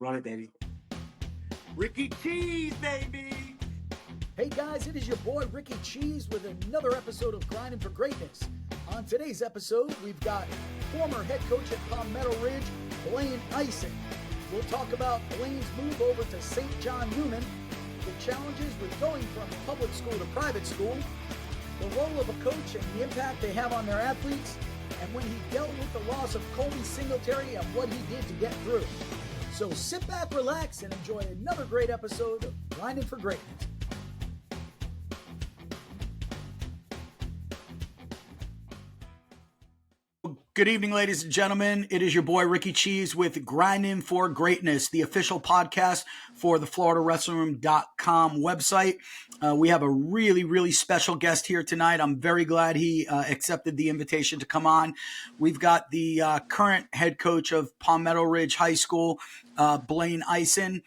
Run it, baby. Ricky Cheese, baby! Hey guys, it is your boy Ricky Cheese with another episode of Grinding for Greatness. On today's episode, we've got former head coach at Palmetto Ridge, Blaine Ison. We'll talk about Blaine's move over to St. John Neumann, the challenges with going from public school to private school, the role of a coach and the impact they have on their athletes, and when he dealt with the loss of Colby Singletary and what he did to get through. So sit back, relax, and enjoy another great episode of Grinding for Greatness. Good evening, ladies and gentlemen. It is your boy Ricky Cheese with Grinding for Greatness, the official podcast for the FloridaWrestlingRoom.com website. We have a really special guest here tonight. I'm very glad he accepted the invitation to come on. We've got the current head coach of Palmetto Ridge High School, Blaine Ison.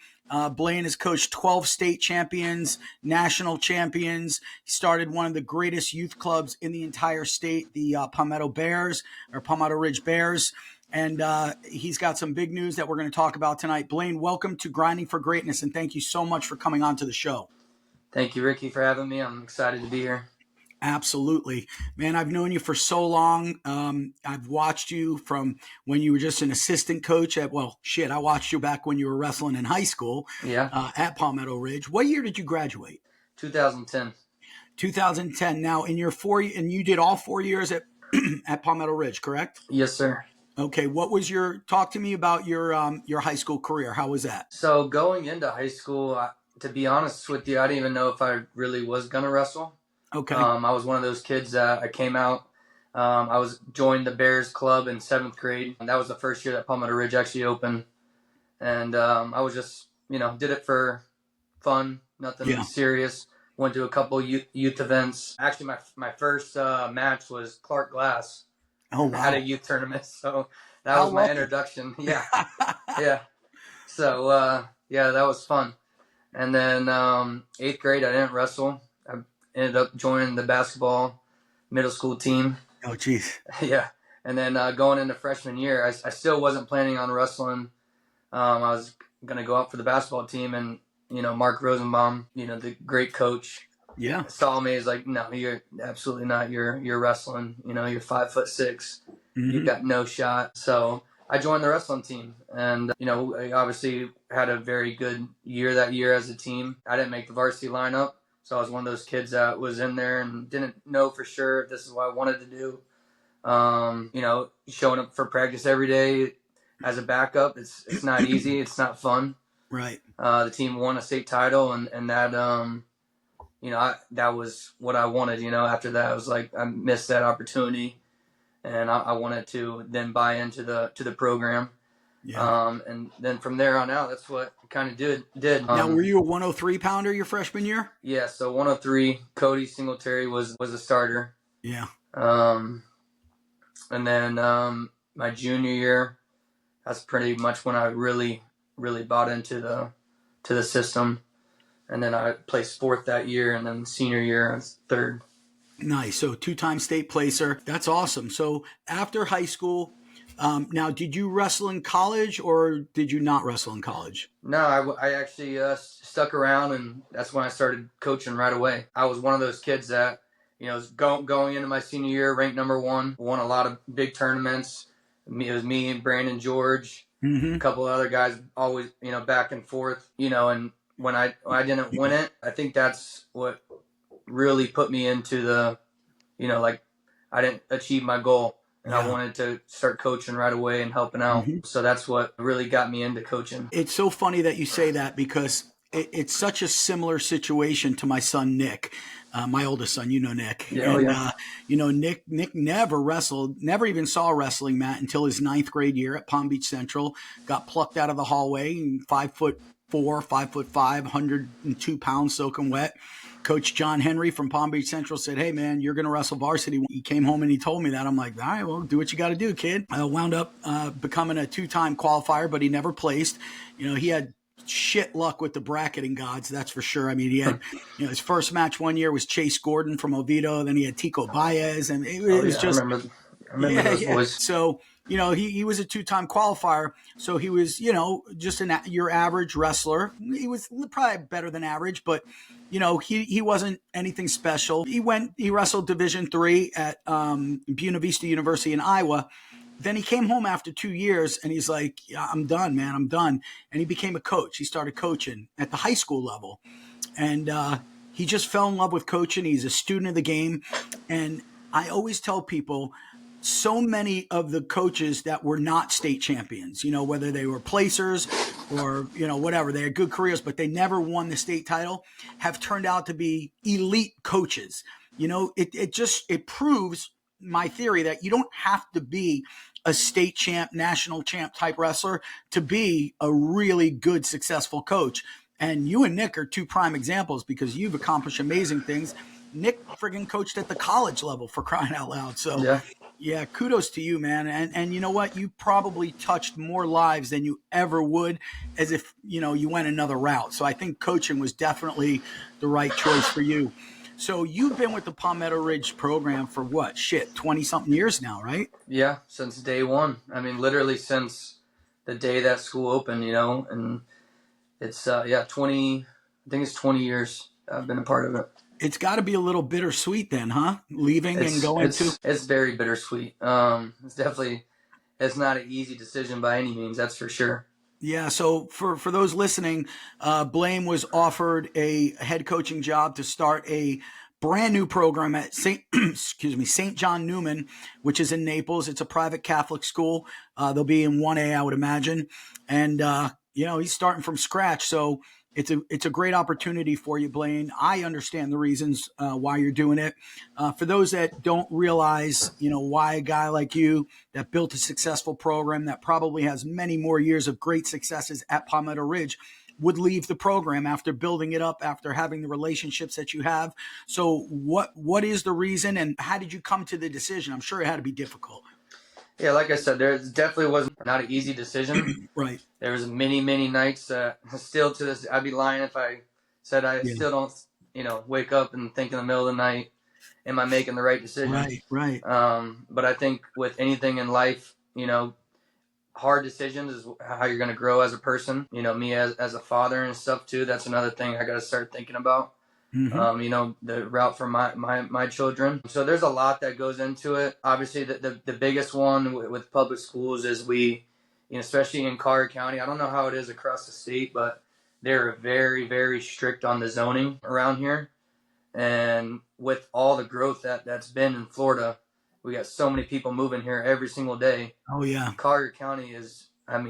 Blaine has coached 12 state champions, national champions. He started one of the greatest youth clubs in the entire state, the Palmetto Bears, or Palmetto Ridge Bears. And he's got some big news that we're going to talk about tonight. Blaine, welcome to Grinding for Greatness, and thank you so much for coming on to the show. Thank you, Ricky, for having me. I'm excited to be here. Absolutely. Man, I've known you for so long. I've watched you from when you were just an assistant coach I watched you back when you were wrestling in high school at Palmetto Ridge. What year did you graduate? 2010. 2010. Now, in your and you did all 4 years at at Palmetto Ridge, correct? Yes, sir. Okay. Talk to me about your high school career. How was that? So going into high school, to be honest with you, I didn't even know if I really was going to wrestle. Okay. I was one of those kids that I came out. I joined the Bears club in 7th grade. And that was the first year that Palmetto Ridge actually opened. And I was just, did it for fun, nothing serious. Went to a couple youth events. Actually, my first match was Clark Glass. Oh, wow. At a youth tournament. So that was my introduction. Yeah. Yeah. So, that was fun. And then 8th grade, I didn't wrestle. I ended up joining the basketball middle school team. Oh, geez. Yeah. And then going into freshman year, I still wasn't planning on wrestling. I was going to go out for the basketball team. And, Mark Rosenbaum, the great coach, saw me. He's like, no, you're absolutely not. You're wrestling. You're 5'6". Mm-hmm. You've got no shot. So I joined the wrestling team. And, I obviously had a very good year that year as a team. I didn't make the varsity lineup. So I was one of those kids that was in there and didn't know for sure if this is what I wanted to do. Showing up for practice every day as a backup, it's not easy. It's not fun. Right. The team won a state title, and that, that was what I wanted. After that, I was like, I missed that opportunity, and I wanted to then buy into the program. Yeah. And then from there on out, that's what I kind of did. Now, were you a 103 pounder your freshman year? Yeah. So 103, Cody Singletary was a starter. Yeah. And then, my junior year, that's pretty much when I really bought into the system. And then I placed 4th that year, and then senior year, I was 3rd. Nice. So 2-time state placer. That's awesome. So after high school, now, did you wrestle in college or did you not wrestle in college? No, I actually stuck around, and that's when I started coaching right away. I was one of those kids that, was going into my senior year, ranked number 1, won a lot of big tournaments. It was me and Brandon George, a couple of other guys, always, back and forth, and when I didn't win it, I think that's what really put me into the, I didn't achieve my goal. And I wanted to start coaching right away and helping out. Mm-hmm. So that's what really got me into coaching. It's so funny that you say that because it's such a similar situation to my son, Nick, my oldest son, Nick. Yeah, Nick never wrestled, never even saw a wrestling mat until his 9th grade year at Palm Beach Central, got plucked out of the hallway, 5'4", 5'5", 102 pounds soaking wet. Coach John Henry from Palm Beach Central said, hey, man, you're going to wrestle varsity. He came home and he told me that. I'm like, all right, well, do what you got to do, kid. I wound up becoming a 2-time qualifier, but he never placed. He had shit luck with the bracketing gods, that's for sure. I mean, he had, his first match one year was Chase Gordon from Oviedo. Then he had Tico Baez. And it was just, I remember those boys. So he was a 2-time qualifier. So he was, just your average wrestler. He was probably better than average, but, he wasn't anything special. He wrestled Division III at Buena Vista University in Iowa. Then he came home after 2 years and he's like, yeah, I'm done, man. I'm done. And he became a coach. He started coaching at the high school level. And he just fell in love with coaching. He's a student of the game. And I always tell people, so many of the coaches that were not state champions, whether they were placers or, whatever, they had good careers, but they never won the state title, have turned out to be elite coaches. It proves my theory that you don't have to be a state champ, national champ type wrestler to be a really good, successful coach. And you and Nick are 2 prime examples because you've accomplished amazing things. Nick friggin' coached at the college level, for crying out loud. So yeah, kudos to you, man. And you know what? You probably touched more lives than you ever would as if, you went another route. So I think coaching was definitely the right choice for you. So you've been with the Palmetto Ridge program for 20-something years now, right? Yeah, since day one. I mean, literally since the day that school opened, and it's, 20, I think it's 20 years I've been a part of it. It's got to be a little bittersweet then, huh? Leaving and going to. It's very bittersweet. It's not an easy decision by any means, that's for sure. Yeah, so for those listening, Blaine was offered a head coaching job to start a brand new program at St. John Neumann, which is in Naples. It's a private Catholic school. They'll be in 1A, I would imagine. And, he's starting from scratch. So it's a great opportunity for you, Blaine. I understand the reasons why you're doing it. For those that don't realize, why a guy like you that built a successful program that probably has many more years of great successes at Palmetto Ridge would leave the program after building it up, after having the relationships that you have. So what is the reason and how did you come to the decision? I'm sure it had to be difficult. Yeah, like I said, there definitely was not an easy decision. Right. There was many, many nights. Still to this, I'd be lying if I said I still don't, wake up and think in the middle of the night, am I making the right decision? Right. But I think with anything in life, hard decisions is how you're going to grow as a person. Me as a father and stuff too. That's another thing I got to start thinking about. Mm-hmm. The route for my children. So there's a lot that goes into it. Obviously, the biggest one with public schools is especially in Collier County. I don't know how it is across the state, but they're very, very strict on the zoning around here. And with all the growth that's been in Florida, we got so many people moving here every single day. Oh, yeah. Collier County is,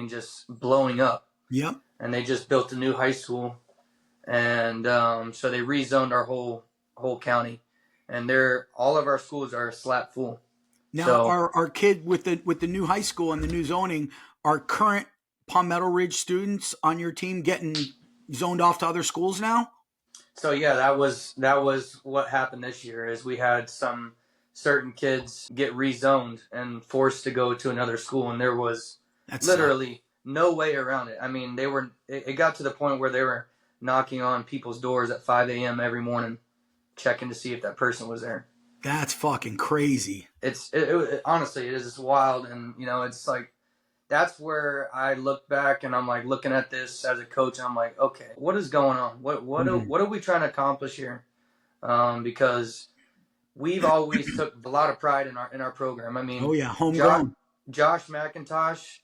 just blowing up. Yep. And they just built a new high school. And so they rezoned our whole county, and all of our schools are slap full. Now, so, our kid with the new high school and the new zoning, are current Palmetto Ridge students on your team getting zoned off to other schools now? So yeah, that was what happened this year. Is we had some certain kids get rezoned and forced to go to another school, and there was literally no way around it. I mean, it got to the point where they were knocking on people's doors at 5 a.m. every morning, checking to see if that person was there. That's fucking crazy. Honestly, it is wild. And, it's like, that's where I look back and I'm like looking at this as a coach. And I'm like, okay, what is going on? What are we trying to accomplish here? Because we've always took a lot of pride in our program. I mean, oh yeah, homegrown. Josh McIntosh,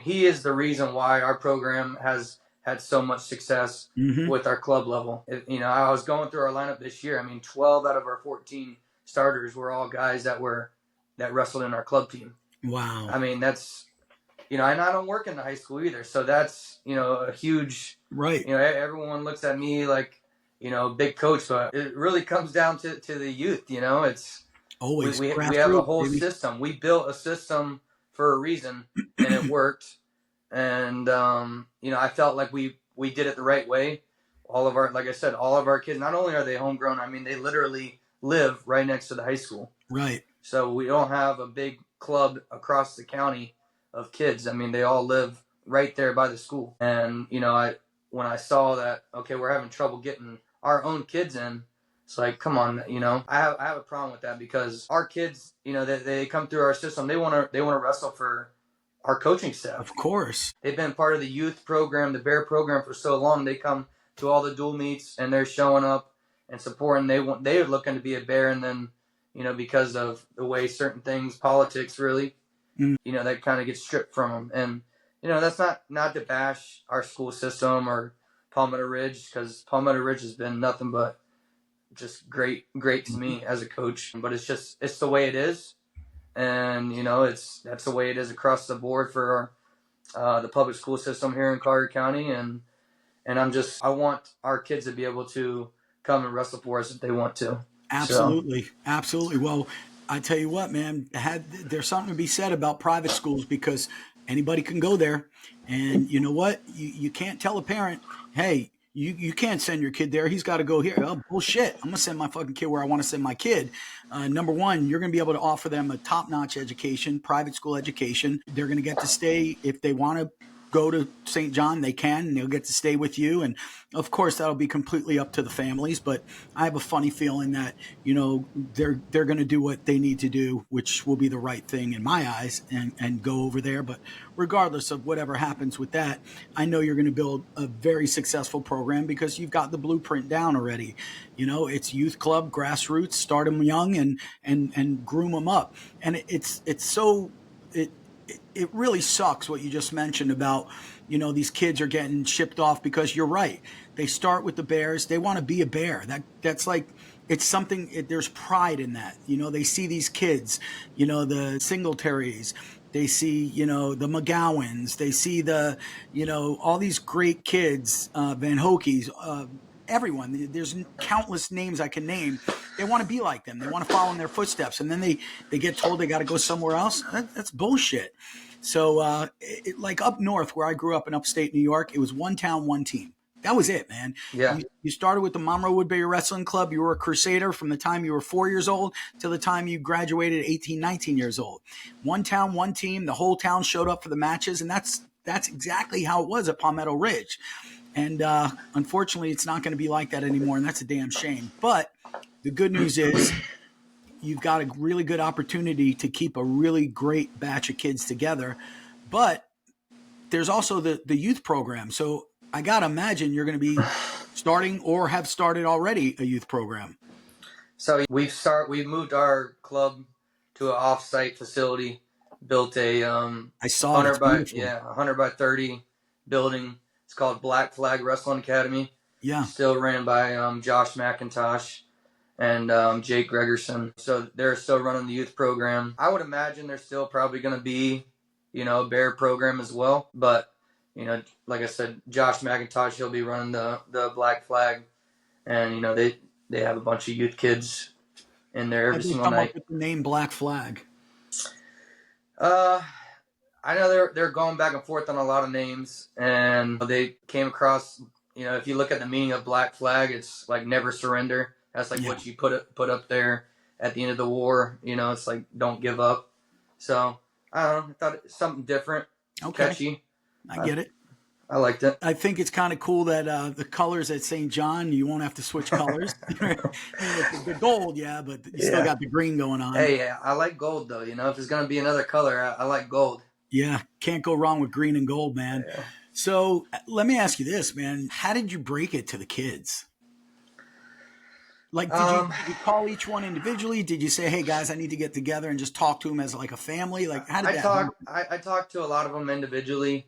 he is the reason why our program has had so much success with our club level. I was going through our lineup this year. 12 out of our 14 starters were all guys that wrestled in our club team. Wow. That's, and I don't work in the high school either. So that's, a huge, right. Everyone looks at me like, big coach, but it really comes down to the youth. It's always, we have a whole system. We built a system for a reason and it worked. And, I felt like we did it the right way. Like I said, all of our kids, not only are they homegrown, they literally live right next to the high school. Right. So we don't have a big club across the county of kids. They all live right there by the school. And, when I saw that, okay, we're having trouble getting our own kids in, It's like, come on, I have a problem with that, because our kids, they come through our system. They want to wrestle for our coaching staff. Of course. They've been part of the youth program, the Bear program, for so long. They come to all the dual meets and they're showing up and supporting. They're looking to be a Bear, and then, because of the way certain things, politics really, that kind of gets stripped from them. And, that's not to bash our school system or Palmetto Ridge, because Palmetto Ridge has been nothing but just great to me as a coach. But it's the way it is. And, that's the way it is across the board for the public school system here in Collier County. And I want our kids to be able to come and wrestle for us if they want to. Absolutely. Absolutely. Well, I tell you what, man, there's something to be said about private schools, because anybody can go there. And you know what? You can't tell a parent, hey, you can't send your kid there. He's got to go here. Oh, bullshit. I'm going to send my fucking kid where I want to send my kid. Number one, you're going to be able to offer them a top-notch education, private school education. They're going to get to stay. If they want to go to St. John, they can, and they'll get to stay with you. And of course, that'll be completely up to the families. But I have a funny feeling that, they're going to do what they need to do, which will be the right thing in my eyes, and go over there. But regardless of whatever happens with that, I know you're going to build a very successful program, because you've got the blueprint down already. It's youth club, grassroots, start them young and groom them up. And it really sucks what you just mentioned about, these kids are getting shipped off, because you're right. They start with the Bears. They want to be a Bear. That's like, it's something, there's pride in that. They see these kids, the Singletaries. They see, the McGowans. They see all these great kids, Van Hokies, everyone. There's countless names I can name. They want to be like them. They want to follow in their footsteps. And then they get told they got to go somewhere else. That's bullshit. So like up north where I grew up in upstate New York, it was one town, one team. That was it, man. Yeah. You started with the Monroe Woodbury Wrestling Club. You were a Crusader from the time you were 4 years old till the time you graduated 18, 19 years old. One town, one team. The whole town showed up for the matches. And that's exactly how it was at Palmetto Ridge. And unfortunately, it's not going to be like that anymore. And that's a damn shame. But the good news is you've got a really good opportunity to keep a really great batch of kids together. But there's also the youth program. So I got to imagine you're going to be starting or have started already a youth program. So we've moved our club to an off-site facility, built a I saw 100 by 30 building. It's called Black Flag Wrestling Academy. Yeah. Still ran by Josh McIntosh and Jake Gregerson. So they're still running the youth program. I would imagine there's still probably going to be, a Bear program as well. But, like I said, Josh McIntosh, he'll be running the Black Flag. And, they have a bunch of youth kids in there every single night. Up with the name Black Flag? I know they're going back and forth on a lot of names, and they came across, if you look at the meaning of Black Flag, it's like never surrender. That's like what you put up there at the end of the war. It's like don't give up. So I don't know. I thought it was something different, catchy. I get it. I liked it. I think it's kind of cool that the colors at St. John, you won't have to switch colors. The gold, but you still got the green going on. Hey, I like gold though. If there's gonna be another color, I like gold. Yeah, can't go wrong with green and gold, man. Yeah. So let me ask you this, man. How did you break it to the kids? Like, did you call each one individually? Did you say, hey, guys, I need to get together and just talk to them as like a family? Like, how did that happen? I talked to a lot of them individually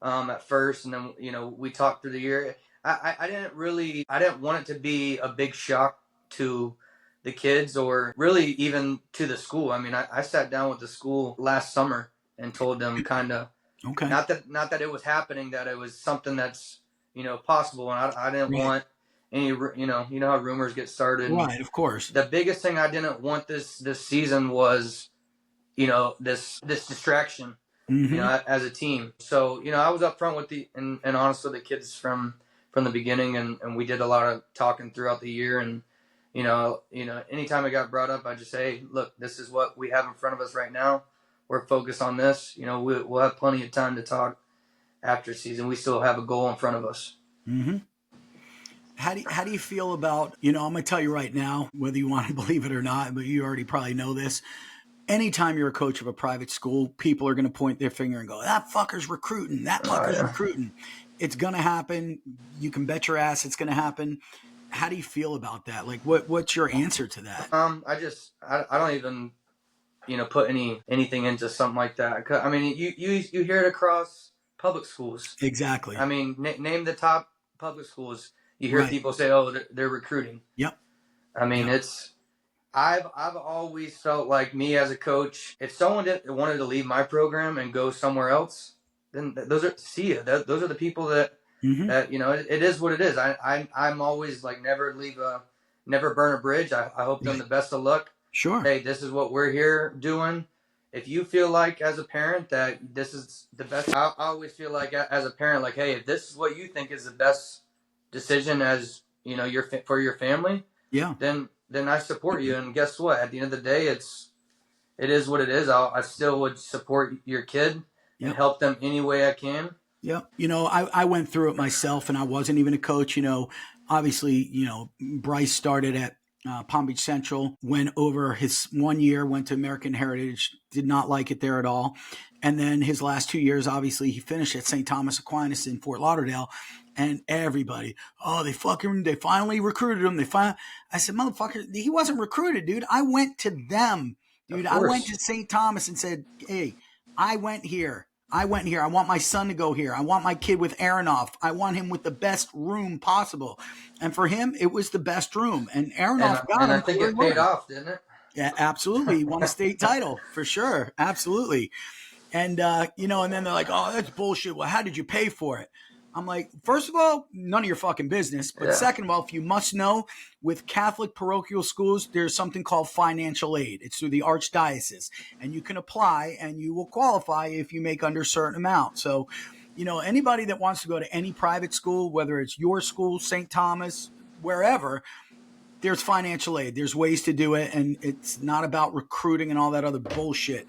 at first, and then, we talked through the year. I didn't want it to be a big shock to the kids or really even to the school. I mean, I sat down with the school last summer and told them kind of, not that it was happening, that it was something that's, possible. And I didn't want any, how rumors get started. Right, of course. The biggest thing I didn't want this season was, this distraction, as a team. So, I was upfront with and honest with the kids from the beginning, and we did a lot of talking throughout the year. And, anytime it got brought up, I just say, hey, look, this is what we have in front of us right now. We're focused on this. We'll have plenty of time to talk after season. We still have a goal in front of us. Mm-hmm. How do you feel about, I'm going to tell you right now, whether you want to believe it or not, but you already probably know this. Anytime you're a coach of a private school, people are going to point their finger and go, that fucker's recruiting. That fucker's Yeah. recruiting. It's going to happen. You can bet your ass it's going to happen. How do you feel about that? Like, what's your answer to that? I don't even, put anything into something like that. I mean, you hear it across public schools. Exactly. I mean, name the top public schools. You hear Right. people say, "Oh, they're recruiting." Yep. I mean, Yep. I've always felt like, me as a coach, if someone wanted to leave my program and go somewhere else, then those are the people that Mm-hmm. it is what it is. I'm always like, never burn a bridge. I hope them the best of luck. Sure. Hey, this is what we're here doing. If you feel like, as a parent, that this is the best, I always feel like, as a parent, like, hey, if this is what you think is the best decision, as for your family, Yeah. then I support you. And guess what? At the end of the day, it is what it is. I still would support your kid and help them any way I can. Yeah. I went through it myself, and I wasn't even a coach. Obviously, Bryce started at Palm Beach Central, went over his 1 year, went to American Heritage, did not like it there at all. And then his last 2 years, obviously, he finished at St. Thomas Aquinas in Fort Lauderdale. And everybody, they finally recruited him. I said, motherfucker, he wasn't recruited, dude. I went to them, dude. I went to St. Thomas and said, hey, I went here. I want my son to go here. I want my kid with Aronoff. I want him with the best room possible. And for him, it was the best room. And Aronoff got him. And I think it paid off, didn't it? Yeah, absolutely. He won a state title for sure. Absolutely. And, and then they're like, oh, that's bullshit. Well, how did you pay for it? I'm like, first of all, none of your fucking business. But second of all, if you must know, with Catholic parochial schools, there's something called financial aid. It's through the archdiocese. And you can apply and you will qualify if you make under a certain amount. So, anybody that wants to go to any private school, whether it's your school, St. Thomas, wherever, there's financial aid. There's ways to do it. And it's not about recruiting and all that other bullshit.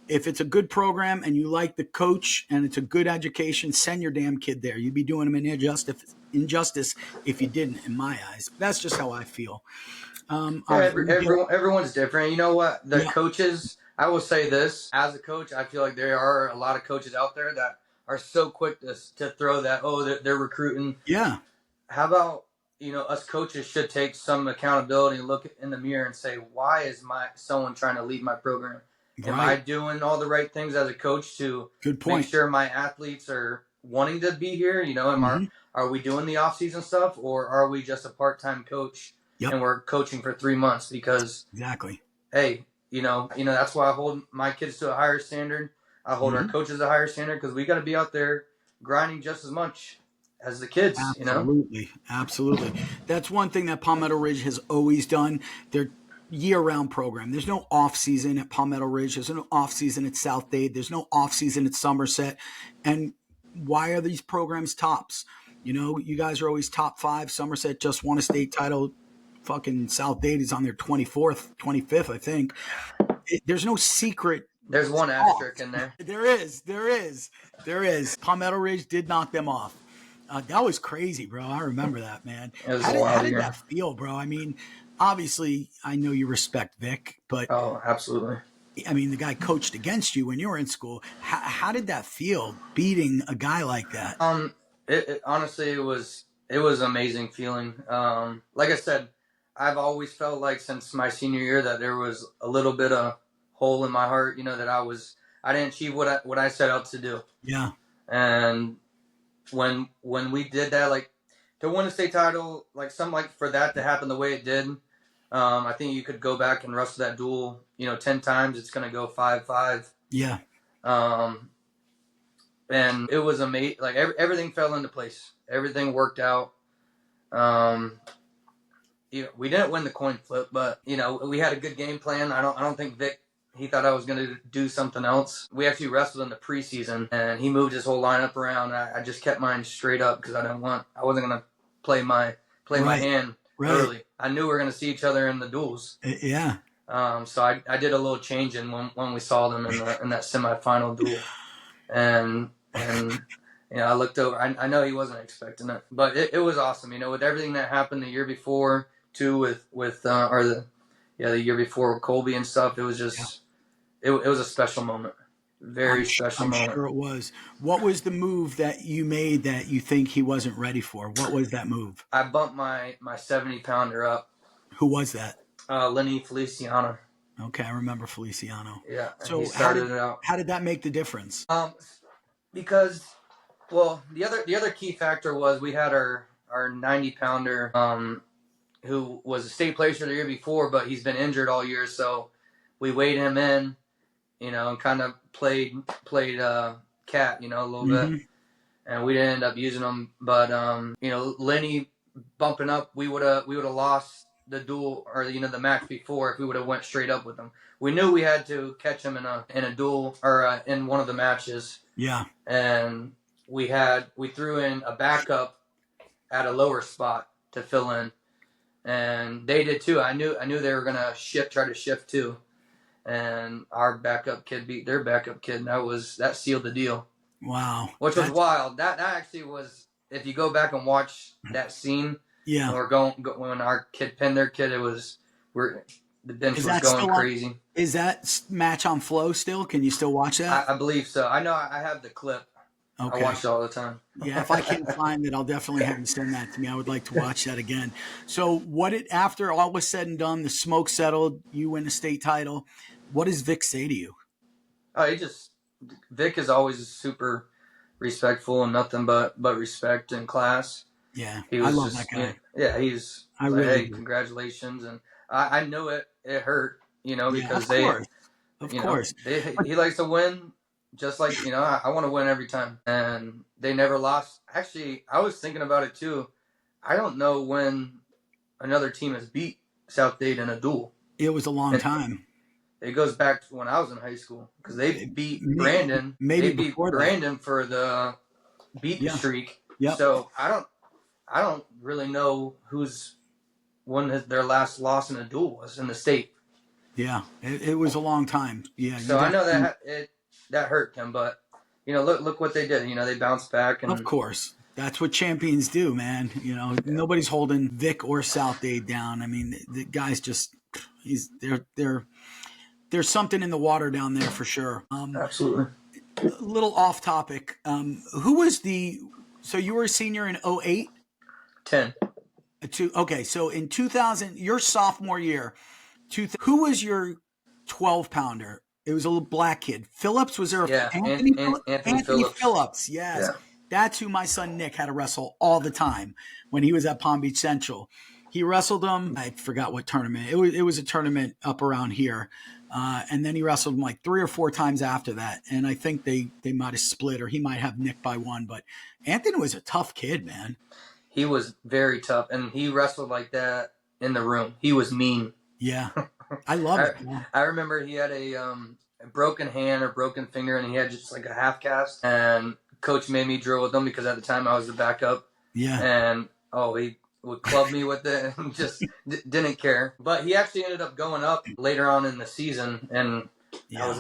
If it's a good program and you like the coach and it's a good education, send your damn kid there. You'd be doing them an injustice if you didn't, in my eyes. That's just how I feel. Everyone's different. You know what? The coaches, I will say this, as a coach, I feel like there are a lot of coaches out there that are so quick to throw that, they're recruiting. Yeah. How about, us coaches should take some accountability and look in the mirror and say, why is someone trying to leave my program? Am I doing all the right things as a coach to make sure my athletes are wanting to be here? Are we doing the off-season stuff, or are we just a part-time coach and we're coaching for 3 months? Because hey, that's why I hold my kids to a higher standard. I hold our coaches a higher standard, because we got to be out there grinding just as much as the kids. Absolutely. That's one thing that Palmetto Ridge has always done. They're year-round program. There's no off-season at Palmetto Ridge. There's no off-season at South Dade. There's no off-season at Somerset. And why are these programs tops? You guys are always top 5. Somerset just won a state title. Fucking South Dade is on their 25th, I think. There's no secret. There's one asterisk in there. There is. Palmetto Ridge did knock them off. That was crazy, bro. I remember that, man. How did that feel, bro? I mean, obviously, I know you respect Vic, but absolutely. I mean, the guy coached against you when you were in school. How did that feel, beating a guy like that? Honestly, it was an amazing feeling. Like I said, I've always felt like, since my senior year, that there was a little bit of hole in my heart. That I didn't achieve what I set out to do. Yeah. And when we did that, like, to win a state title, like, something like for that to happen the way it did. I think you could go back and wrestle that duel, 10 times. It's going to go 5-5. Yeah. And it was amazing. Like, everything fell into place. Everything worked out. We didn't win the coin flip, but, we had a good game plan. I don't think Vic, he thought I was going to do something else. We actually wrestled in the preseason, and he moved his whole lineup around. I just kept mine straight up, because I wasn't going to play my hand early. I knew we were going to see each other in the duels. Yeah. So I did a little changing when we saw them in that semifinal duel, and I looked over. I know he wasn't expecting it, but it was awesome. With everything that happened the year before, too, with the year before with Colby and stuff. It was just it was a special moment, very special I'm moment. sure it was. What was the move that you made that you think he wasn't ready for? What was that move? I bumped my 70-pounder up. Who was that? Lenny Feliciano. Okay, I remember Feliciano. Yeah, So he started it out. How did that make the difference? Because, well, the other key factor was we had our 90-pounder who was a state placer the year before, but he's been injured all year, so we weighed him in, and kind of played cat, a little bit, and we didn't end up using him. But Lenny bumping up, we would have lost the duel or the match before if we would have went straight up with him. We knew we had to catch him in a duel or in one of the matches. Yeah, and we threw in a backup at a lower spot to fill in. And they did too. I knew they were gonna try to shift too, and our backup kid beat their backup kid, and that sealed the deal. Wow, which was wild. That actually was. If you go back and watch that scene, yeah, when our kid pinned their kid, the bench was going crazy. Is that match on Flow still? Can you still watch that? I believe so. I know I have the clip. Okay. I watch it all the time. Yeah, if I can find it, I'll definitely have you send that to me. I would like to watch that again. So after all was said and done, the smoke settled, you win the state title. What does Vic say to you? Vic is always super respectful and nothing but respect and class. Yeah, I love that guy. He's congratulations. And I know it hurt, because of course. He likes to win. Just like, I want to win every time. And they never lost. Actually, I was thinking about it too. I don't know when another team has beat South Dade in a duel. It was a long time. It goes back to when I was in high school because they beat Brandon. Maybe they beat Brandon for the beat streak. Yep. So I don't really know who's won their last loss in a duel was in the state. Yeah, it was a long time. Yeah. So I know that hurt him, but look what they did. They bounced back. And of course, that's what champions do, man. Nobody's holding Vic or South Dade down. I mean, the guy's just there's something in the water down there for sure. Absolutely. A little off topic. Who was so you were a senior in 08? 10. Okay, so in 2000, your sophomore year, who was your 12-pounder? It was a little black kid. Phillips, was there Anthony Phillips, yes. Yeah. That's who my son Nick had to wrestle all the time when he was at Palm Beach Central. He wrestled him. I forgot what tournament. It was a tournament up around here. And then he wrestled him like 3 or 4 times after that. And I think they might have split or he might have Nick by 1. But Anthony was a tough kid, man. He was very tough. And he wrestled like that in the room. He was mean. Yeah. I love it. Man. I remember he had a broken hand or broken finger and he had just like a half cast. And coach made me drill with him because at the time I was the backup. Yeah. And, he would club me with it and just didn't care. But he actually ended up going up later on in the season, and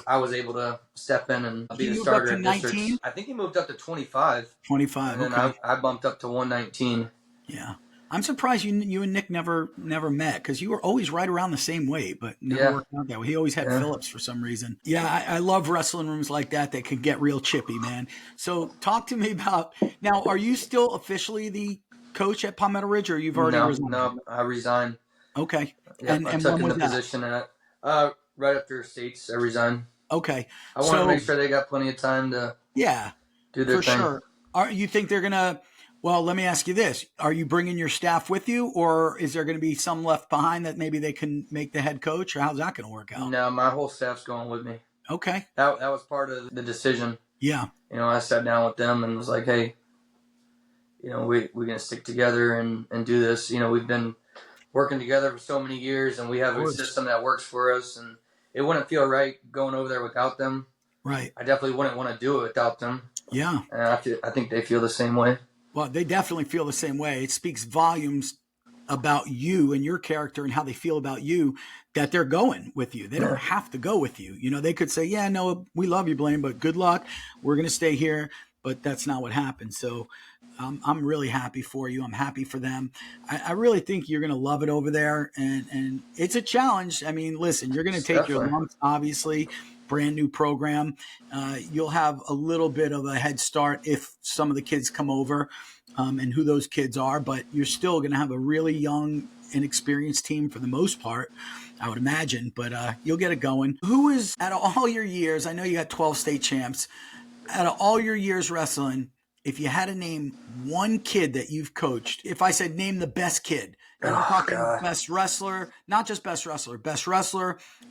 I was able to step in and be the starter at districts. I think he moved up to 25. 25, and then I bumped up to 119. Yeah. I'm surprised you and Nick never met because you were always right around the same weight, but never worked out that way. He always had Phillips for some reason. Yeah, I love wrestling rooms like that can get real chippy, man. So talk to me about – now, are you still officially the coach at Palmetto Ridge, or you've already resigned? No, I resigned. Okay. Yeah, and I took in the position at right after states. I resigned. Okay. I want to make sure they got plenty of time to do their thing. For sure. You think they're going to – well, let me ask you this. Are you bringing your staff with you, or is there going to be some left behind that maybe they can make the head coach, or how's that going to work out? No, my whole staff's going with me. Okay. That was part of the decision. Yeah. I sat down with them and was like, hey, we're going to stick together and do this. We've been working together for so many years, and we have a system that works for us, and it wouldn't feel right going over there without them. Right. I definitely wouldn't want to do it without them. Yeah. And I think they feel the same way. Well, they definitely feel the same way. It speaks volumes about you and your character and how they feel about you that they're going with you. They don't have to go with you. They could say, yeah, no, we love you, Blaine, but good luck. We're going to stay here. but that's not what happened. So I'm really happy for you. I'm happy for them. I really think you're going to love it over there. And it's a challenge. I mean, listen, you're going to take your Definitely. lumps, obviously, brand new program. You'll have a little bit of a head start if some of the kids come over and who those kids are, but you're still going to have a really young, inexperienced team for the most part, I would imagine, but you'll get it going. Who is, out of all your years, I know you got 12 state champs, out of all your years wrestling, if you had to name one kid that you've coached, if I said name the best kid, and I'm talking God. best wrestler, not just best wrestler,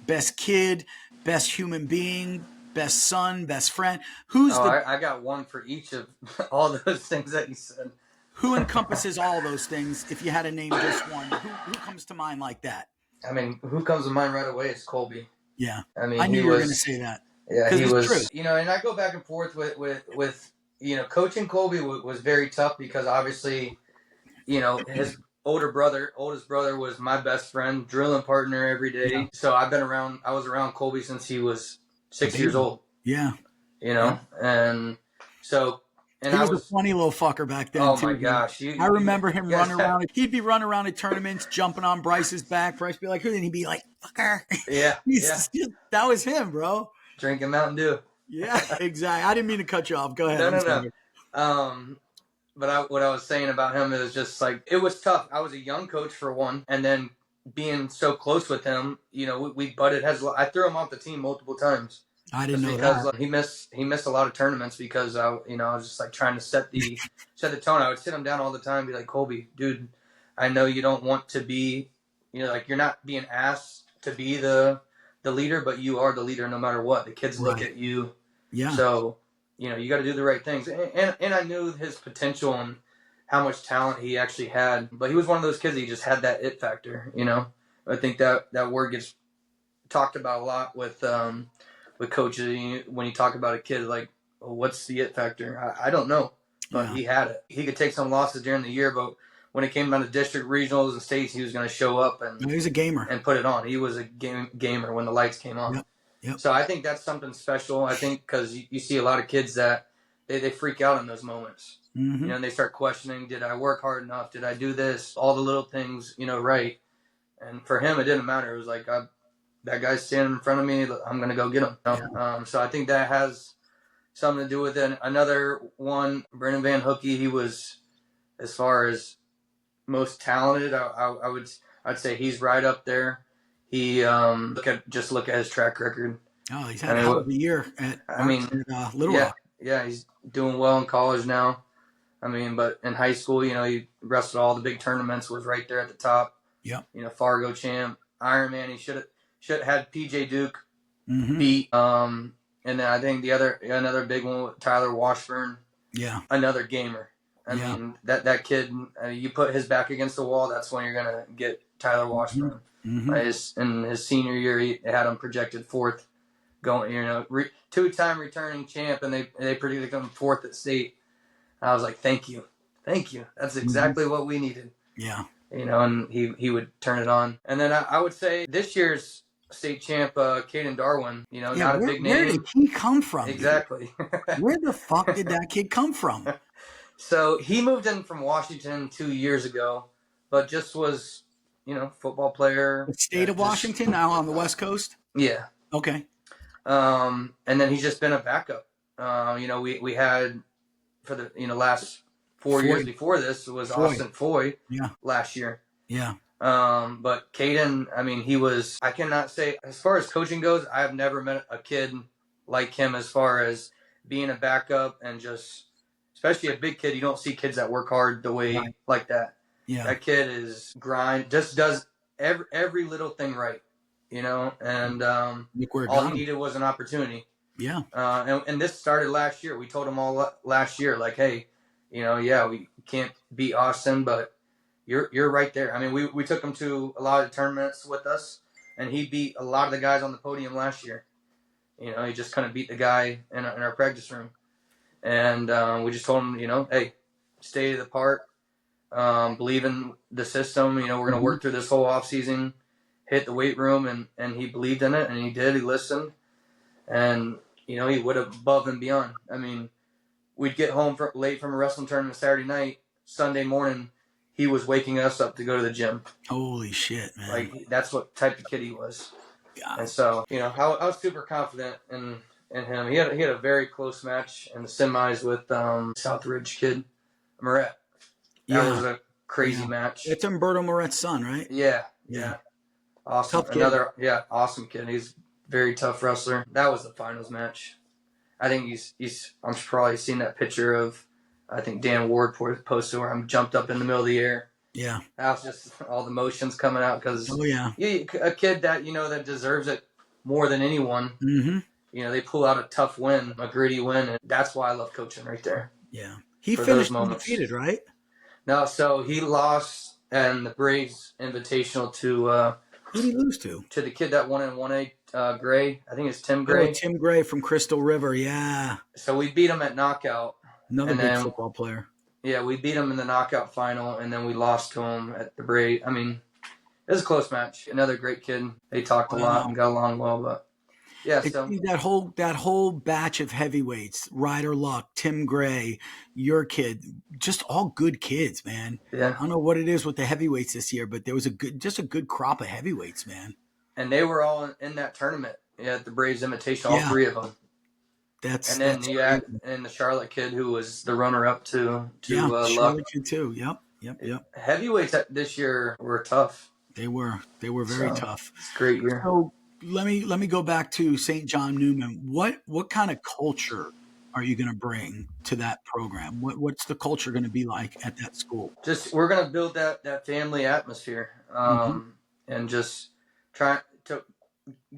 best kid, best human being, best son, best friend, I got one for each of all those things that you said. who encompasses all those things? If you had to name just one, who comes to mind like that? I mean, who comes to mind right away is Colby. Yeah, I mean, I knew you were going to say that. Yeah, he it's was. true. You know, and I go back and forth with coaching Colby was very tough because obviously, his oldest brother was my best friend, drilling partner every day. Yeah. So I was around Colby since he was 6 years old. Yeah. And so. And he was a funny little fucker back then, too. Oh, my gosh. I remember him running around. He'd be running around at tournaments, jumping on Bryce's back. Bryce would be like, who? And he'd be like, fucker. Yeah. That was him, bro. Drinking Mountain Dew. Yeah, exactly. I didn't mean to cut you off. Go ahead. No. But what I was saying about him is just like, it was tough. I was a young coach for one, and then being so close with him, we butted heads. I threw him off the team multiple times. I didn't know because that. He missed a lot of tournaments because I was just like trying to set the tone. I would sit him down all the time, and be like, Colby, dude, I know you don't want to be, like you're not being asked to be the leader, but you are the leader no matter what. The kids look at you. Yeah. So, you got to do the right things. And I knew his potential and how much talent he actually had, but he was one of those kids that he just had that it factor. I think that word gets talked about a lot with coaches. When you talk about a kid, like, well, what's the it factor? I don't know, but he had it. He could take some losses during the year, but when it came down to district, regionals, and states, he was going to show up and he was a gamer and put it on. He was a gamer when the lights came on. Yep. So I think that's something special. I think because you see a lot of kids that they freak out in those moments. Mm-hmm. And they start questioning, did I work hard enough? Did I do this? All the little things, right. And for him, it didn't matter. It was like, that guy's standing in front of me. I'm going to go get him. So I think that has something to do with it. Another one, Brendan Van Hookey, he was, as far as most talented, I'd say he's right up there. He look at his track record. Oh, he's had a hell of a year at Little Rock. Yeah, he's doing well in college now. But in high school, he wrestled all the big tournaments, was right there at the top. Yep. Fargo champ, Ironman. He should have had PJ Duke beat. And then I think another big one with Tyler Washburn. Yeah. Another gamer. That kid, you put his back against the wall, that's when you're gonna get Tyler Washburn. Mm-hmm. In his senior year, he had him projected fourth, going, two-time returning champ, and they predicted him fourth at state. I was like, thank you. That's exactly what we needed. Yeah. And he would turn it on. And then I would say this year's state champ, Caden Darwin, not a big name. Where did he come from? Exactly. Where the fuck did that kid come from? So he moved in from Washington 2 years ago, but just was, football player. The state of Washington, now on the West Coast? Yeah. Okay. And then he's just been a backup. We had for the, last 4 years before this was Austin Foy last year. Yeah. But Caden, he was, I cannot say, as far as coaching goes, I have never met a kid like him as far as being a backup and just, especially a big kid. You don't see kids that work hard the way like that. Yeah. That kid is just does every little thing right, and all he needed was an opportunity. Yeah. And this started last year. We told him all last year, like, hey, we can't beat Austin, but you're right there. We took him to a lot of tournaments with us, and he beat a lot of the guys on the podium last year. He just couldn't beat the guy in our practice room. And we just told him, hey, stay the part, believe in the system. We're going to work through this whole off season, hit the weight room, and he believed in it, and he did. He listened, and he went above and beyond. we'd get home late from a wrestling tournament Saturday night. Sunday morning, he was waking us up to go to the gym. Holy shit, man! Like, that's what type of kid he was. God. And so, I was super confident in him. He had a very close match in the semis with South Ridge kid, Moret. That was a crazy match. It's Umberto Moret's son, right? Yeah. Awesome. Tough kid. Awesome kid. He's a very tough wrestler. That was the finals match. I think I'm probably seen that picture of, I think Dan Ward posted where I'm jumped up in the middle of the air. Yeah. That was just all the motions coming out because a kid that, that deserves it more than anyone. Mm-hmm. They pull out a tough win, a gritty win, and that's why I love coaching right there. Yeah. He finished undefeated, right? No, so he lost in the Braves Invitational to who did he lose to? To the kid that won in 1A, Gray. I think it's Tim Gray. Oh, Tim Gray from Crystal River, yeah. So we beat him at knockout. Another big football player. Yeah, we beat him in the knockout final, and then we lost to him at the Braves. I mean, it was a close match. Another great kid. They talked a lot and got along well, but yeah. So that whole batch of heavyweights, Ryder Luck, Tim Gray, your kid, just all good kids, man. Yeah. I don't know what it is with the heavyweights this year, but there was a good crop of heavyweights, man. And they were all in that tournament at the Braves Invitational, all three of them. And then you add in the Charlotte kid who was the runner-up to Charlotte Luck. kid too. Yep. Heavyweights this year were tough. They were very tough. It's a great year. So let me go back to St. John Neumann. What kind of culture are you going to bring to that program? What's the culture going to be like at that school? We're going to build that family atmosphere, and just try to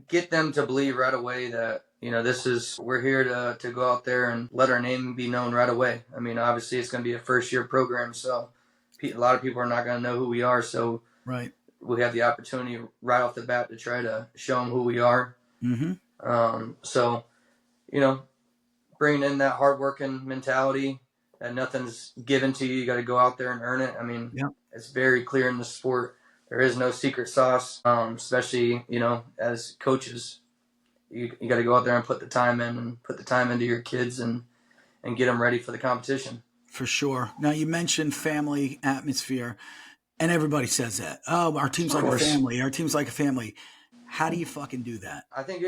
get them to believe right away that we're here to go out there and let our name be known right away. I mean, obviously it's going to be a first year program, so a lot of people are not going to know who we are. So right. We have the opportunity right off the bat to try to show them who we are. Mm-hmm. So, bringing in that hardworking mentality that nothing's given to you. You got to go out there and earn it. I mean, It's very clear in the sport. There is no secret sauce, especially, as coaches. You got to go out there and put the time in and put the time into your kids and get them ready for the competition. For sure. Now, you mentioned family atmosphere, and everybody says that. Oh, our team's like a family. Our team's like a family. How do you fucking do that? I think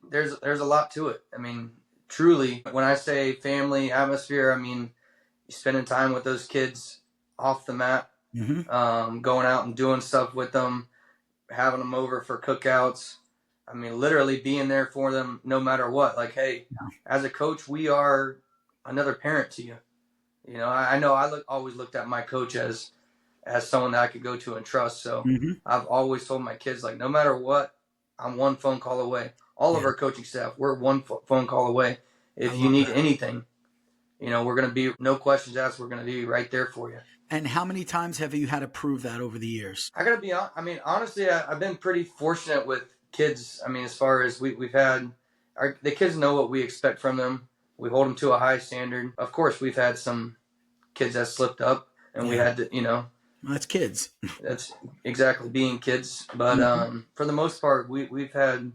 there's a lot to it. I mean, truly, when I say family atmosphere, I mean spending time with those kids off the mat, going out and doing stuff with them, having them over for cookouts. I mean, literally being there for them no matter what. Like, hey, as a coach, we are another parent to you. I know always looked at my coach as someone that I could go to and trust. So I've always told my kids, like, no matter what, I'm one phone call away. All of our coaching staff, we're one phone call away. If you need anything, we're going to be, no questions asked, we're going to be right there for you. And how many times have you had to prove that over the years? I got to be honest. I mean, honestly, I've been pretty fortunate with kids. I mean, as far as we've had, the kids know what we expect from them. We hold them to a high standard. Of course, we've had some kids that slipped up, and we had to, Well, that's kids. That's exactly being kids. But for the most part, we've had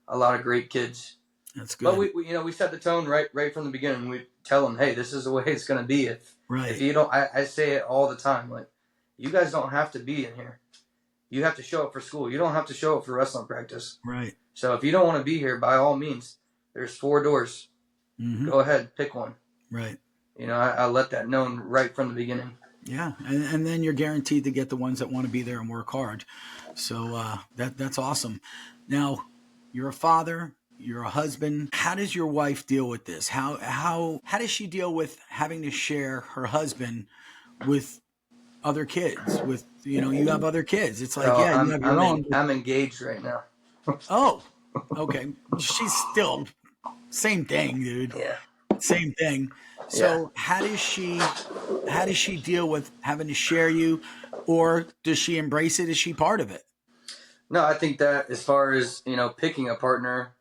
a lot of great kids. That's good. But we set the tone right from the beginning. We tell them, hey, this is the way it's going to be. If you don't, I say it all the time. Like, you guys don't have to be in here. You have to show up for school. You don't have to show up for wrestling practice. Right. So if you don't want to be here, by all means, there's 4 doors. Go ahead, pick one. Right. I let that known right from the beginning. Yeah, and then you're guaranteed to get the ones that want to be there and work hard. So that's awesome. Now, you're a father, you're a husband. How does your wife deal with this? How does she deal with having to share her husband with other kids? With you have other kids. It's like you have your own. I'm engaged right now. Oh, okay. She's still same thing, dude. Yeah. Same thing. So how does she deal with having to share you, or does she embrace it? Is she part of it? No, I think that as far as, picking a partner,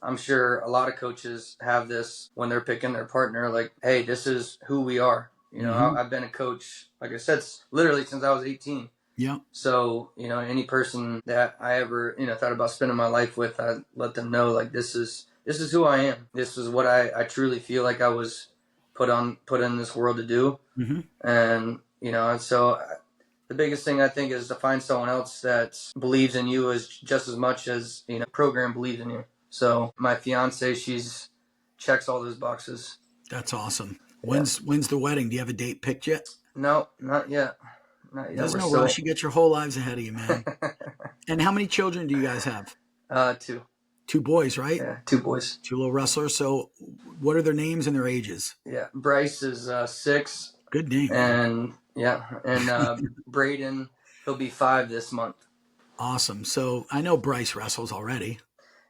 I'm sure a lot of coaches have this when they're picking their partner, like, hey, this is who we are. I've been a coach, like I said, literally since I was 18. Yeah. So, any person that I ever, thought about spending my life with, I let them know, like, this is who I am. This is what I truly feel like I was put in this world to do. Mm-hmm. And, and so the biggest thing I think is to find someone else that believes in you as just as much as, program believes in you. So my fiance, she's checks all those boxes. That's awesome. Yeah. When's the wedding? Do you have a date picked yet? No, not yet. There's no rush. You get your whole lives ahead of you, man. And how many children do you guys have? 2. 2 boys, right? Yeah, 2 boys. 2 little wrestlers. So what are their names and their ages? Yeah, Bryce is 6. Good name. And Braden, he'll be 5 this month. Awesome. So I know Bryce wrestles already.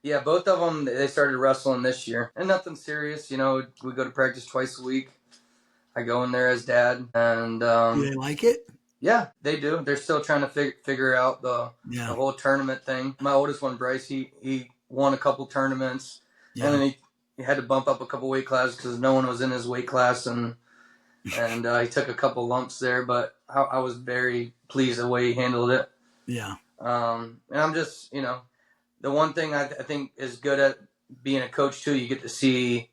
Yeah, both of them, they started wrestling this year. And nothing serious. We go to practice twice a week. I go in there as dad. And do they like it? Yeah, they do. They're still trying to figure out the whole tournament thing. My oldest one, Bryce, he won a couple tournaments. Yeah. And then he had to bump up a couple weight classes because no one was in his weight class. And he took a couple lumps there. But I was very pleased the way he handled it. Yeah. And I'm just, the one thing I think is good at being a coach too, you get to see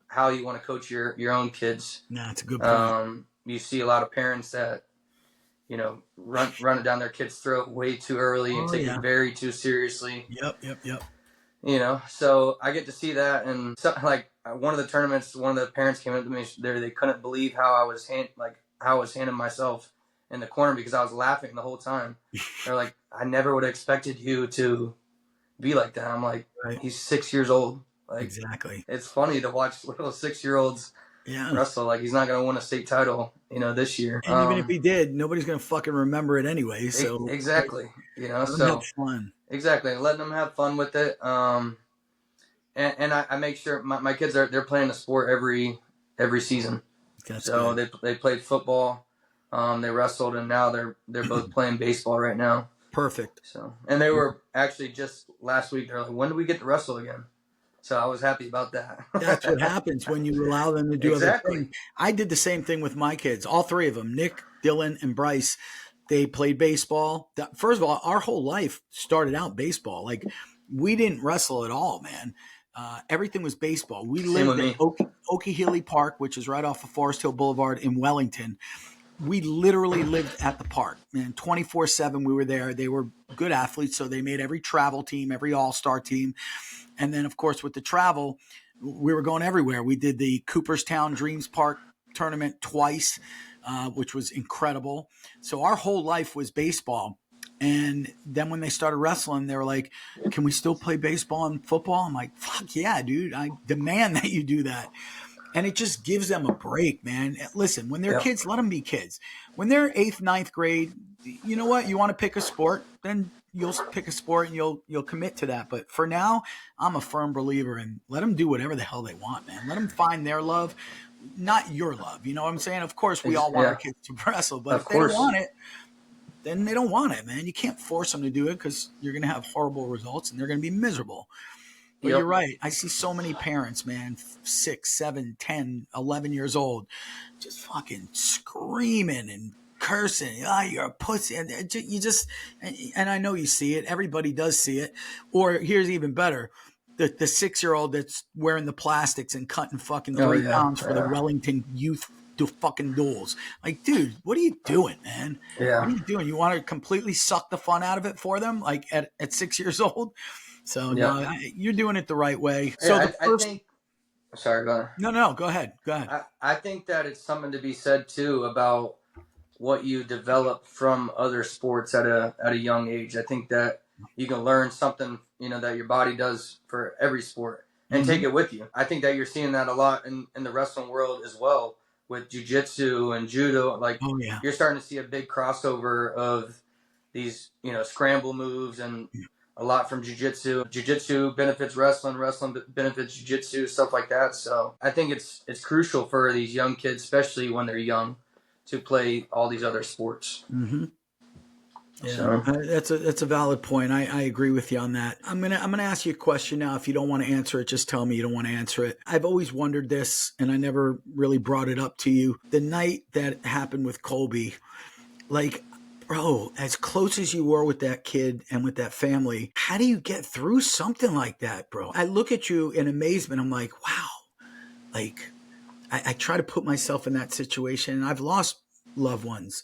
how you want to coach your own kids. Yeah, that's a good point. You see a lot of parents that, run it down their kid's throat way too early and take it very too seriously. Yep. So I get to see that. And like one of the tournaments, one of the parents came up to me there. They couldn't believe how I was handling myself in the corner because I was laughing the whole time. They're like, I never would have expected you to be like that. I'm like, He's 6 years old. Like, exactly. It's funny to watch little 6-year-olds wrestle. Like, he's not going to win a state title, this year. And even if he did, nobody's going to fucking remember it anyway. So exactly, so have fun. Exactly, letting them have fun with it. And I make sure my kids they're playing a sport every season. That's so good. they played football, they wrestled, and now they're both playing baseball right now. Perfect. So, and they were actually just last week. They're like, when do we get to wrestle again? So I was happy about that. That's what happens when you allow them to do other things. I did the same thing with my kids, all 3 of them, Nick, Dylan, and Bryce. They played baseball. First of all, our whole life started out baseball. Like, we didn't wrestle at all, man. Everything was baseball. We lived in Okeechobee Park, which is right off of Forest Hill Boulevard in Wellington. We literally lived at the park, and 24/7 we were there. They were good athletes, so they made every travel team, every all-star team. And then, of course, with the travel, we were going everywhere. We did the Cooperstown Dreams Park tournament twice, which was incredible. So our whole life was baseball. And then when they started wrestling, they were like, can we still play baseball and football? I'm like, fuck yeah, dude. I demand that you do that. And it just gives them a break, man. Listen, when they're kids, let them be kids. When they're 8th, 9th grade, you know what? You want to pick a sport, then you'll pick a sport and you'll commit to that. But for now, I'm a firm believer in let them do whatever the hell they want, man. Let them find their love, not your love. You know what I'm saying? Of course, we all want our kids to wrestle, but if they don't want it, then they don't want it, man. You can't force them to do it because you're going to have horrible results and they're going to be miserable. But you're right. I see so many parents, man, 6, 7, 10, 11 years old, just fucking screaming and cursing. Oh, you're a pussy. And and I know you see it. Everybody does see it. Or here's even better. The 6-year-old that's wearing the plastics and cutting fucking 3 pounds for the Wellington youth do fucking duels. Like, dude, what are you doing, man? Yeah. What are you doing? You want to completely suck the fun out of it for them, like at 6 years old? So no, you're doing it the right way. So I think. Sorry, go on. No, go ahead. I think that it's something to be said too about what you develop from other sports at a young age. I think that you can learn something, that your body does for every sport and take it with you. I think that you're seeing that a lot in the wrestling world as well with jiu-jitsu and judo. Like, you're starting to see a big crossover of these, scramble moves and a lot from jiu-jitsu. Jiu-jitsu benefits wrestling, wrestling benefits jiu-jitsu, stuff like that. So I think it's crucial for these young kids, especially when they're young, to play all these other sports. Mm-hmm. Yeah, so that's a valid point. I agree with you on that. I'm gonna ask you a question now. If you don't want to answer it, just tell me you don't want to answer it. I've always wondered this, and I never really brought it up to you. The night that happened with Colby, like, bro, as close as you were with that kid and with that family, how do you get through something like that, bro? I look at you in amazement. I'm like, wow, like, I try to put myself in that situation, and I've lost loved ones,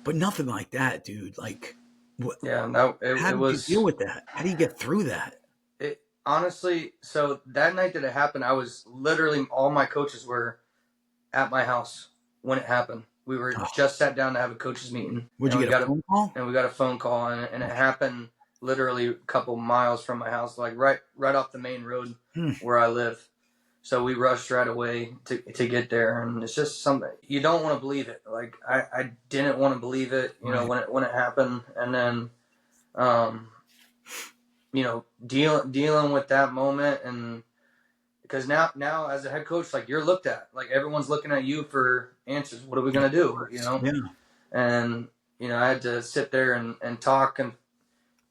but nothing like that, dude. Like, what? Yeah, no, How it did you deal was with that? How do you get through that? it honestly. So that night that it happened, I was literally all my coaches were at my house when it happened. We were Oh, just sat down to have a coaches meeting, would you and we get a got phone call? and we got a phone call, and it happened literally a couple miles from my house, like right off the main road Hmm. where I live. So we rushed right away to get there, and it's just something you don't want to believe it. Like I didn't want to believe it, Right. when it happened, and then, dealing with that moment, and because now as a head coach, like you're looked at, like everyone's looking at you for answers. What are we gonna do? Yeah. And I had to sit there and talk, and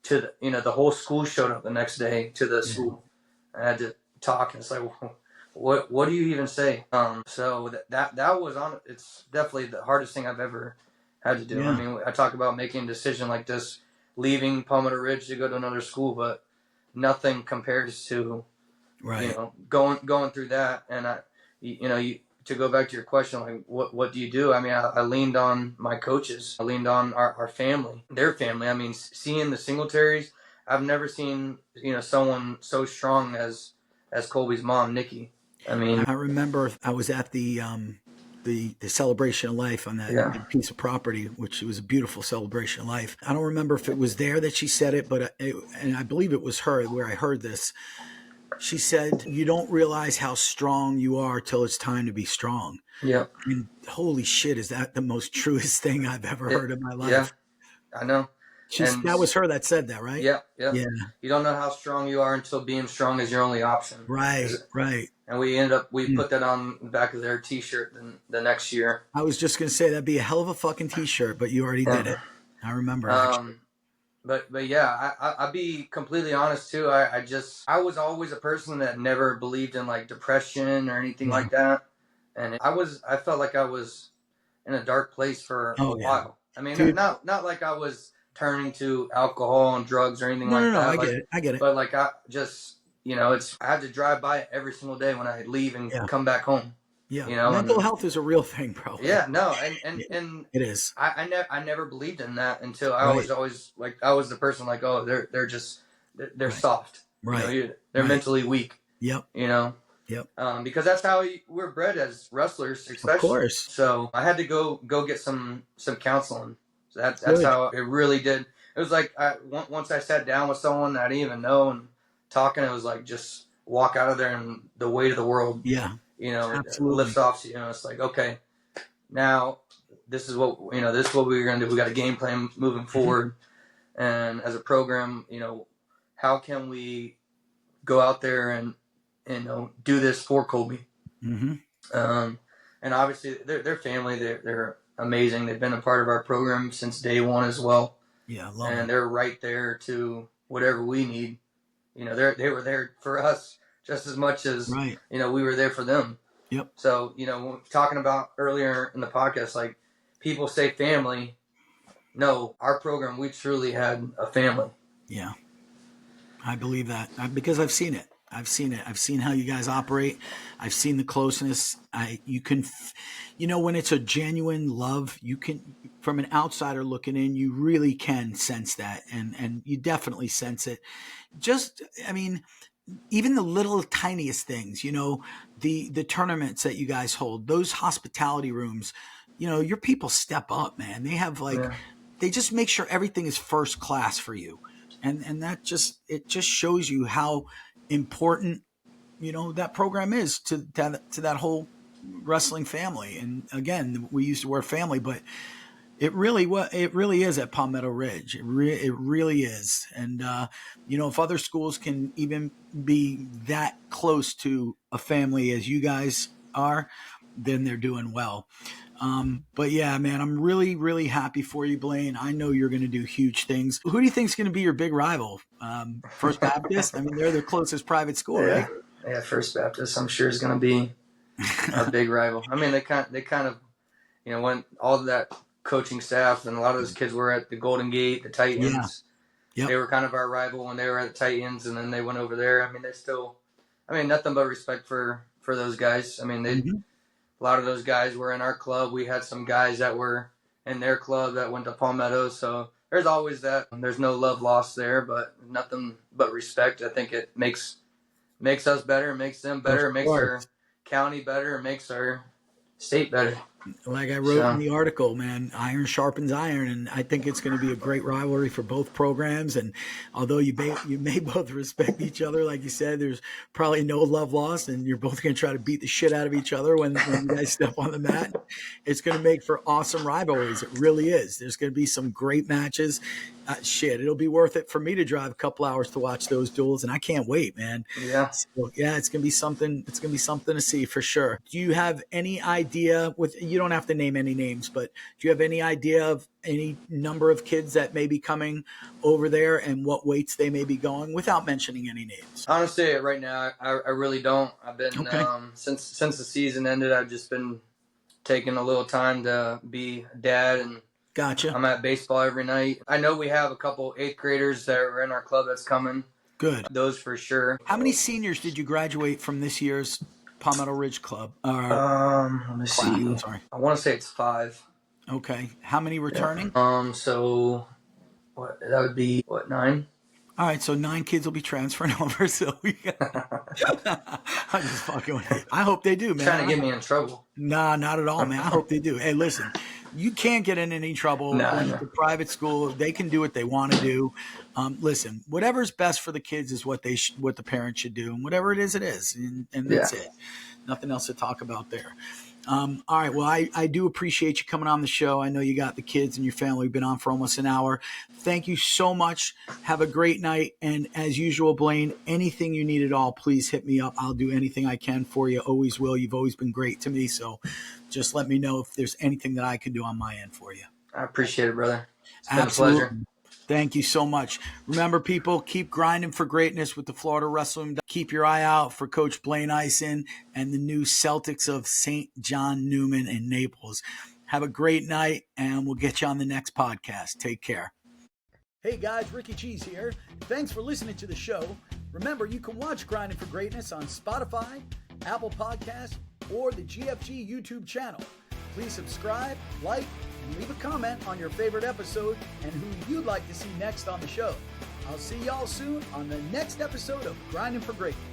to the whole school showed up the next day to the school. I had to talk, and it's like, what do you even say? So that was on. It's definitely the hardest thing I've ever had to do. Yeah. I mean, I talk about making a decision like this, leaving Palmetto Ridge to go to another school, but nothing compares to Right. going through that. And to go back to your question, like what do you do? I mean, I leaned on my coaches. I leaned on our family, their family. I mean, seeing the Singletaries, I've never seen someone so strong as Colby's mom, Nikki. I mean, I remember I was at the celebration of life on that piece of property, which was a beautiful celebration of life. I don't remember if it was there that she said it, but and I believe it was her where I heard this. She said, "You don't realize how strong you are till it's time to be strong." yeah, And holy shit, is that the most truest thing I've ever heard in my life? Yeah, I know. And That was her that said that, right? Yeah. Yeah. You don't know how strong you are until being strong is your only option. Right. And we put that on the back of their T-shirt the next year. I was just gonna say that'd be a hell of a fucking T-shirt, but you already did it. I remember. Actually. But yeah, I'll be completely honest too. I was always a person that never believed in like depression or anything like that, and I felt like I was in a dark place for a while. I mean, Dude. not like I was turning to alcohol and drugs or anything like that. No, I get it. But like I just, I had to drive by it every single day when I leave and come back home. Yeah, mental health is a real thing, bro. Yeah, no, and it is. I never believed in that until I was always like I was the person like, oh, they're soft, right? They're mentally weak. Yep. Yep. Because that's how we're bred as wrestlers, especially. Of course. So I had to go get some counseling. So that's how it really did. It was like once I sat down with someone that I didn't even know and talking, it was like just walk out of there and the weight of the world. Yeah. Absolutely. Lifts off. It's like, okay, now this is what we're gonna do. We got a game plan moving forward, and as a program, how can we go out there and do this for Colby? Mm-hmm. And obviously their family, they're amazing. They've been a part of our program since day one as well. Yeah, and they're right there to whatever we need. They were there for us just as much as we were there for them. Yep. So talking about earlier in the podcast, like people say family. No, our program, we truly had a family. Yeah, I believe that because I've seen it. I've seen how you guys operate. I've seen the closeness. You can, when it's a genuine love, you can, from an outsider looking in, you really can sense that. And you definitely sense it. Even the little tiniest things, the tournaments that you guys hold, those hospitality rooms, your people step up, man. They have they just make sure everything is first class for you. And that just shows you how important, that program is to that whole wrestling family. And again, we use the word family, but it really is at Palmetto Ridge. It really is. And, if other schools can even be that close to a family as you guys are, then they're doing well. But yeah, man, I'm really, really happy for you, Blaine. I know you're going to do huge things. Who do you think is going to be your big rival? First Baptist? They're the closest private school, right? Yeah, First Baptist, I'm sure is going to be a big rival. They kind of, when all of that coaching staff and a lot of those kids were at the Golden Gate, the Titans. Yeah. Yep. They were kind of our rival when they were at the Titans, and then they went over there. They're still, nothing but respect for those guys. a lot of those guys were in our club. We had some guys that were in their club that went to Palmetto. So there's always that. There's no love lost there, but nothing but respect. I think it makes us better, makes them better, makes our county better, makes our state better. Like I wrote in the article, man, iron sharpens iron, and I think it's going to be a great rivalry for both programs. And although you may both respect each other, like you said, there's probably no love lost, and you're both going to try to beat the shit out of each other when you guys step on the mat. It's going to make for awesome rivalries. It really is. There's going to be some great matches. It'll be worth it for me to drive a couple hours to watch those duels, and I can't wait, man. Yeah. So, yeah, it's gonna be something. It's gonna be something to see for sure. Do you have any idea? You don't have to name any names, but do you have any idea of any number of kids that may be coming over there and what weights they may be going, without mentioning any names? Honestly, right now, I really don't. I've been since the season ended. I've just been taking a little time to be a dad, and gotcha. I'm at baseball every night. I know we have a couple 8th graders that are in our club that's coming. Good. Those for sure. How many seniors did you graduate from this year's Palmetto Ridge Club? Let me see. I'm sorry. I want to say it's 5. Okay. How many returning? So what? That would be 9? All right, so 9 kids will be transferring over. So I'm just fucking with you. I hope they do, man. Trying to get me in trouble. Nah, not at all, man. I hope they do. Hey, listen, you can't get in any trouble with the private school. They can do what they want to do. Listen, whatever's best for the kids is what what the parents should do, and whatever it is, and that's it. Nothing else to talk about there. All right. Well, I do appreciate you coming on the show. I know you got the kids and your family. We've been on for almost an hour. Thank you so much. Have a great night. And as usual, Blaine, anything you need at all, please hit me up. I'll do anything I can for you. Always will. You've always been great to me. So just let me know if there's anything that I can do on my end for you. I appreciate it, brother. It's been Absolutely. a pleasure. Thank you so much. Remember, people, keep grinding for greatness with the Florida Wrestling. Keep your eye out for Coach Blaine Ison and the new Celtics of St. John Neumann in Naples. Have a great night, and we'll get you on the next podcast. Take care. Hey guys, Ricky Cheese here. Thanks for listening to the show. Remember, you can watch Grinding for Greatness on Spotify, Apple Podcasts, or the GFG YouTube channel. Please subscribe, like, and leave a comment on your favorite episode and who you'd like to see next on the show. I'll see y'all soon on the next episode of Grinding for Greatness.